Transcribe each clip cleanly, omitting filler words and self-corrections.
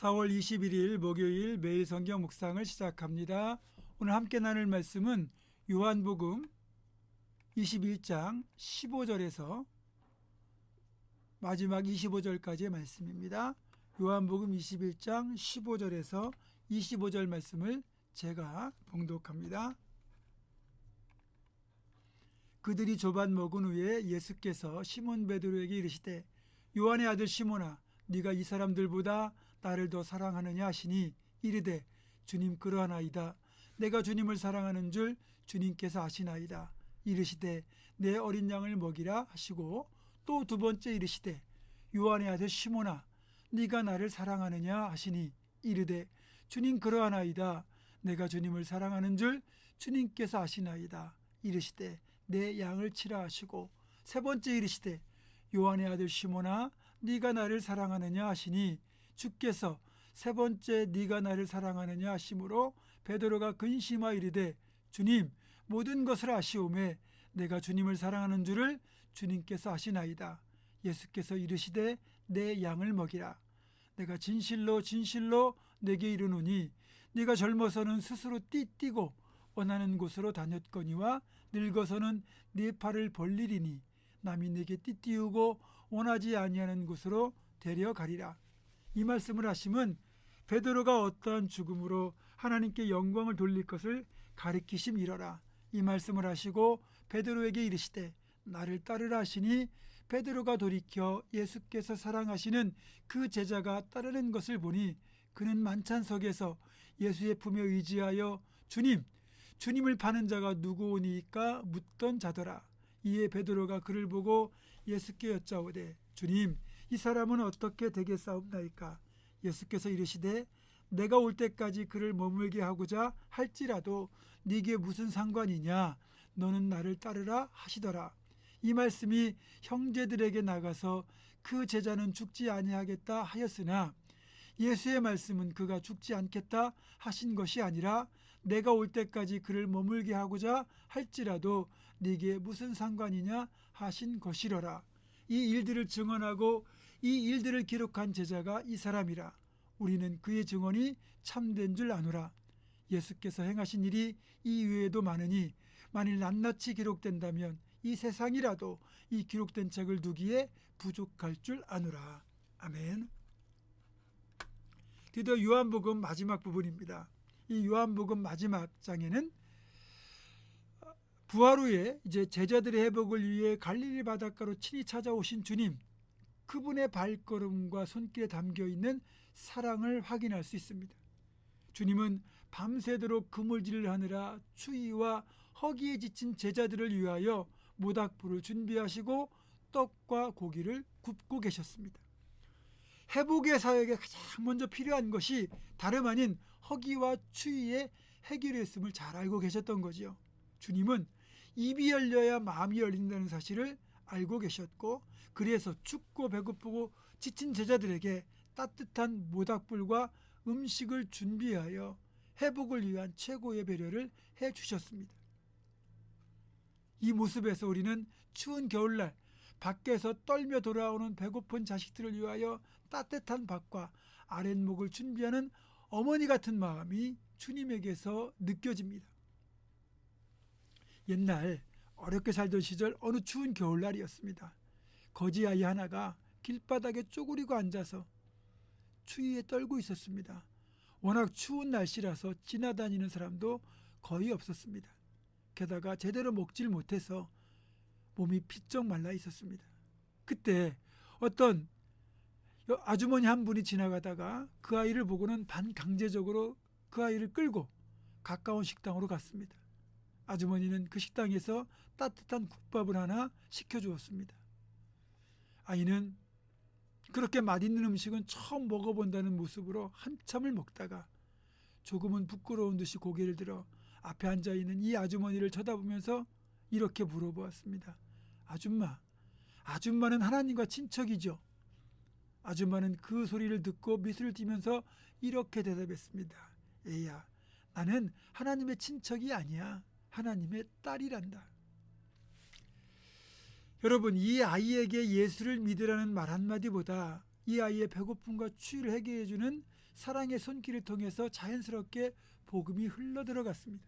4월 21일 목요일 매일 성경 묵상을 시작합니다. 오늘 함께 나눌 말씀은 요한복음 21장 15절에서 마지막 25절까지의 말씀입니다. 요한복음 21장 15절에서 25절 말씀을 제가 봉독합니다. 그들이 조반 먹은 후에 예수께서 시몬 베드로에게 이르시되 요한의 아들 시몬아 네가 이 사람들보다 나를 더 사랑하느냐 하시니 이르되 주님 그러하나이다. 내가 주님을 사랑하는 줄 주님께서 아시나이다. 이르시되 내 어린 양을 먹이라 하시고 또 두 번째 이르시되 요한의 아들 시몬아 네가 나를 사랑하느냐 하시니 이르되 주님 그러하나이다. 내가 주님을 사랑하는 줄 주님께서 아시나이다. 이르시되 내 양을 치라 하시고 세 번째 이르시되 요한의 아들 시몬아 네가 나를 사랑하느냐 하시니 주께서 세 번째 네가 나를 사랑하느냐 하심으로 베드로가 근심하여 이르되 주님 모든 것을 아시오매 내가 주님을 사랑하는 줄을 주님께서 아시나이다. 예수께서 이르시되 내 양을 먹이라. 내가 진실로 진실로 내게 이르노니 네가 젊어서는 스스로 띠뛰고 원하는 곳으로 다녔거니와 늙어서는 네 팔을 벌리리니 남이 네게 띠띠우고 원하지 아니하는 곳으로 데려가리라. 이 말씀을 하심은 베드로가 어떠한 죽음으로 하나님께 영광을 돌릴 것을 가리키심이러라. 이 말씀을 하시고 베드로에게 이르시되 나를 따르라 하시니 베드로가 돌이켜 예수께서 사랑하시는 그 제자가 따르는 것을 보니 그는 만찬석에서 예수의 품에 의지하여 주님을 파는 자가 누구오니까 묻던 자더라. 이에 베드로가 그를 보고 예수께 여짜오되 주님 이 사람은 어떻게 되겠사옵나이까. 예수께서 이르시되 내가 올 때까지 그를 머물게 하고자 할지라도 네게 무슨 상관이냐. 너는 나를 따르라 하시더라. 이 말씀이 형제들에게 나가서 그 제자는 죽지 아니하겠다 하였으나 예수의 말씀은 그가 죽지 않겠다 하신 것이 아니라 내가 올 때까지 그를 머물게 하고자 할지라도 네게 무슨 상관이냐 하신 것이러라. 이 일들을 증언하고 이 일들을 기록한 제자가 이 사람이라. 우리는 그의 증언이 참된 줄 아노라. 예수께서 행하신 일이 이 외에도 많으니 만일 낱낱이 기록된다면 이 세상이라도 이 기록된 책을 두기에 부족할 줄 아노라. 아멘. 드디어 요한복음 마지막 부분입니다. 이 요한복음 마지막 장에는 부활 후에 이제 제자들의 회복을 위해 갈릴리 바닷가로 친히 찾아오신 주님, 그분의 발걸음과 손길에 담겨 있는 사랑을 확인할 수 있습니다. 주님은 밤새도록 그물질을 하느라 추위와 허기에 지친 제자들을 위하여 모닥불을 준비하시고 떡과 고기를 굽고 계셨습니다. 회복의 사역에 가장 먼저 필요한 것이 다름 아닌 허기와 추위의 해결이었음을 잘 알고 계셨던 거지요. 주님은 입이 열려야 마음이 열린다는 사실을 알고 계셨고 그래서 춥고 배고프고 지친 제자들에게 따뜻한 모닥불과 음식을 준비하여 회복을 위한 최고의 배려를 해주셨습니다. 이 모습에서 우리는 추운 겨울날 밖에서 떨며 돌아오는 배고픈 자식들을 위하여 따뜻한 밥과 아랫목을 준비하는 어머니 같은 마음이 주님에게서 느껴집니다. 옛날 어렵게 살던 시절 어느 추운 겨울날이었습니다. 거지 아이 하나가 길바닥에 쪼그리고 앉아서 추위에 떨고 있었습니다. 워낙 추운 날씨라서 지나다니는 사람도 거의 없었습니다. 게다가 제대로 먹질 못해서 몸이 피쩍 말라 있었습니다. 그때 어떤 아주머니 한 분이 지나가다가 그 아이를 보고는 반강제적으로 그 아이를 끌고 가까운 식당으로 갔습니다. 아주머니는 그 식당에서 따뜻한 국밥을 하나 시켜주었습니다. 아이는 그렇게 맛있는 음식은 처음 먹어본다는 모습으로 한참을 먹다가 조금은 부끄러운 듯이 고개를 들어 앞에 앉아있는 이 아주머니를 쳐다보면서 이렇게 물어보았습니다. 아줌마는 하나님과 친척이죠? 아줌마는 그 소리를 듣고 미소를 띠면서 이렇게 대답했습니다. 애야, 나는 하나님의 친척이 아니야. 하나님의 딸이란다. 여러분, 이 아이에게 예수를 믿으라는 말 한마디보다 이 아이의 배고픔과 추위를 해결해 주는 사랑의 손길을 통해서 자연스럽게 복음이 흘러 들어갔습니다.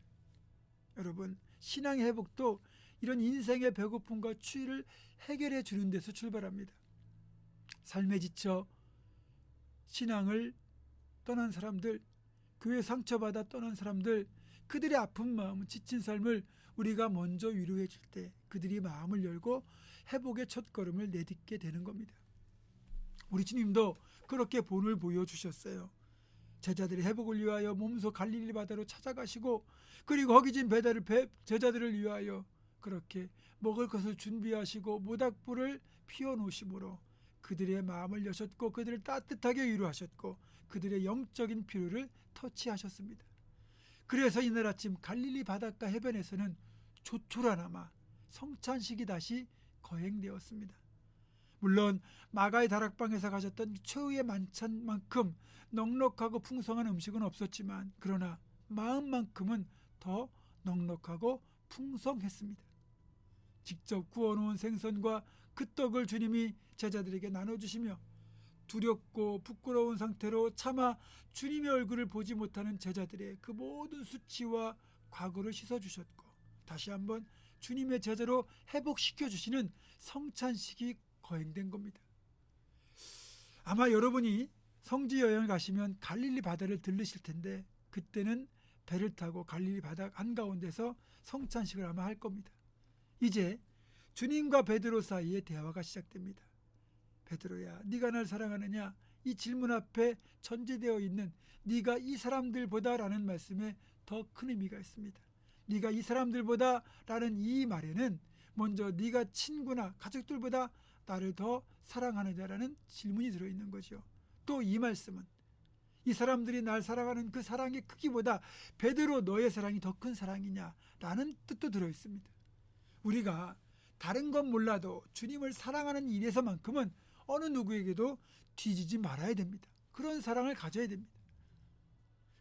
여러분, 신앙의 회복도 이런 인생의 배고픔과 추위를 해결해 주는 데서 출발합니다. 삶에 지쳐 신앙을 떠난 사람들, 교회 상처받아 떠난 사람들, 그들의 아픈 마음, 지친 삶을 우리가 먼저 위로해 줄 때 그들이 마음을 열고 회복의 첫걸음을 내딛게 되는 겁니다. 우리 주님도 그렇게 본을 보여주셨어요. 제자들의 회복을 위하여 몸소 갈릴리 바다로 찾아가시고, 그리고 허기진 제자들을 위하여 그렇게 먹을 것을 준비하시고 모닥불을 피워놓으심으로 그들의 마음을 여셨고 그들을 따뜻하게 위로하셨고 그들의 영적인 필요를 터치하셨습니다. 그래서 이날 아침 갈릴리 바닷가 해변에서는 조촐하나마 성찬식이 다시 거행되었습니다. 물론 마가의 다락방에서 가졌던 최후의 만찬만큼 넉넉하고 풍성한 음식은 없었지만, 그러나 마음만큼은 더 넉넉하고 풍성했습니다. 직접 구워놓은 생선과 그 떡을 주님이 제자들에게 나눠주시며 두렵고 부끄러운 상태로 차마 주님의 얼굴을 보지 못하는 제자들의 그 모든 수치와 과거를 씻어주셨고, 다시 한번 주님의 제자로 회복시켜주시는 성찬식이 거행된 겁니다. 아마 여러분이 성지 여행을 가시면 갈릴리 바다를 들르실 텐데, 그때는 배를 타고 갈릴리 바다 한가운데서 성찬식을 아마 할 겁니다. 이제 주님과 베드로 사이에 대화가 시작됩니다. 베드로야, 네가 날 사랑하느냐? 이 질문 앞에 전제되어 있는 네가 이 사람들보다 라는 말씀에 더 큰 의미가 있습니다. 네가 이 사람들보다 라는 이 말에는 먼저 네가 친구나 가족들보다 나를 더 사랑하느냐라는 질문이 들어있는 거죠. 또 이 말씀은 이 사람들이 날 사랑하는 그 사랑의 크기보다 베드로 너의 사랑이 더 큰 사랑이냐라는 뜻도 들어있습니다. 우리가 다른 건 몰라도 주님을 사랑하는 일에서만큼은 어느 누구에게도 뒤지지 말아야 됩니다. 그런 사랑을 가져야 됩니다.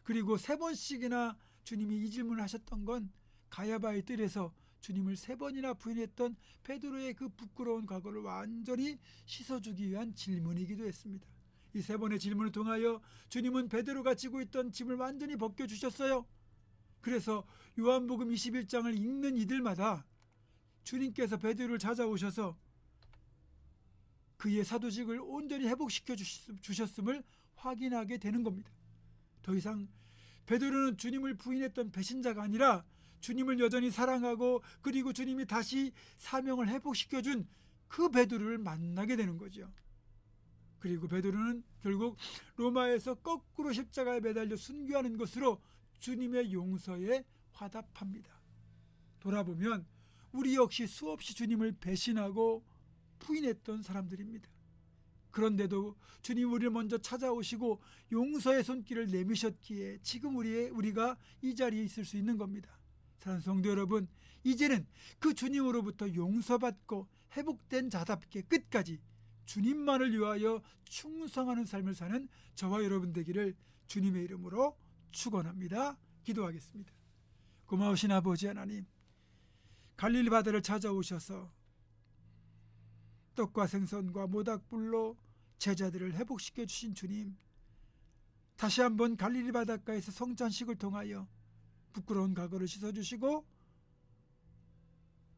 그리고 3번씩이나 주님이 이 질문을 하셨던 건 가야바의 뜰에서 주님을 3번이나 부인했던 베드로의 그 부끄러운 과거를 완전히 씻어주기 위한 질문이기도 했습니다. 이 3번의 질문을 통하여 주님은 베드로가 지고 있던 짐을 완전히 벗겨주셨어요. 그래서 요한복음 21장을 읽는 이들마다 주님께서 베드로를 찾아오셔서 그의 사도직을 온전히 회복시켜 주셨음을 확인하게 되는 겁니다. 더 이상 베드로는 주님을 부인했던 배신자가 아니라 주님을 여전히 사랑하고, 그리고 주님이 다시 사명을 회복시켜준 그 베드로를 만나게 되는 거죠. 그리고 베드로는 결국 로마에서 거꾸로 십자가에 매달려 순교하는 것으로 주님의 용서에 화답합니다. 돌아보면 우리 역시 수없이 주님을 배신하고 부인했던 사람들입니다. 그런데도 주님 우리를 먼저 찾아오시고 용서의 손길을 내미셨기에 지금 우리가 이 자리에 있을 수 있는 겁니다. 사랑하는 성도 여러분, 이제는 그 주님으로부터 용서받고 회복된 자답게 끝까지 주님만을 위하여 충성하는 삶을 사는 저와 여러분 되기를 주님의 이름으로 축원합니다. 기도하겠습니다. 고마우신 아버지 하나님, 갈릴리 바다를 찾아오셔서 떡과 생선과 모닥불로 제자들을 회복시켜 주신 주님, 다시 한번 갈릴리 바닷가에서 성찬식을 통하여 부끄러운 과거를 씻어주시고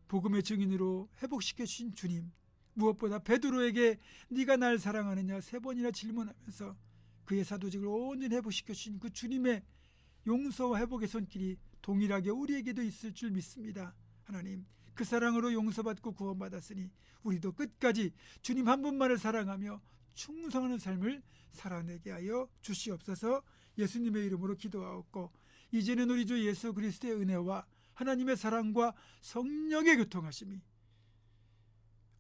복음의 증인으로 회복시켜 주신 주님, 무엇보다 베드로에게 네가 날 사랑하느냐 3번이나 질문하면서 그의 사도직을 온전히 회복시켜 주신 그 주님의 용서와 회복의 손길이 동일하게 우리에게도 있을 줄 믿습니다. 하나님, 그 사랑으로 용서받고 구원받았으니 우리도 끝까지 주님 한 분만을 사랑하며 충성하는 삶을 살아내게 하여 주시옵소서. 예수님의 이름으로 기도하옵고, 이제는 우리 주 예수 그리스도의 은혜와 하나님의 사랑과 성령의 교통하심이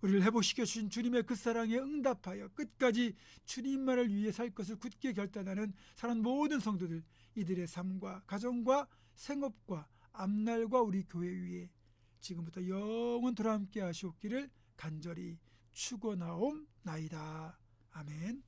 우리를 회복시켜 주신 주님의 그 사랑에 응답하여 끝까지 주님만을 위해 살 것을 굳게 결단하는 사는 모든 성도들, 이들의 삶과 가정과 생업과 앞날과 우리 교회 위에 지금부터 영원토록 함께 하시옵기를 간절히 축원하옵나이다. 아멘.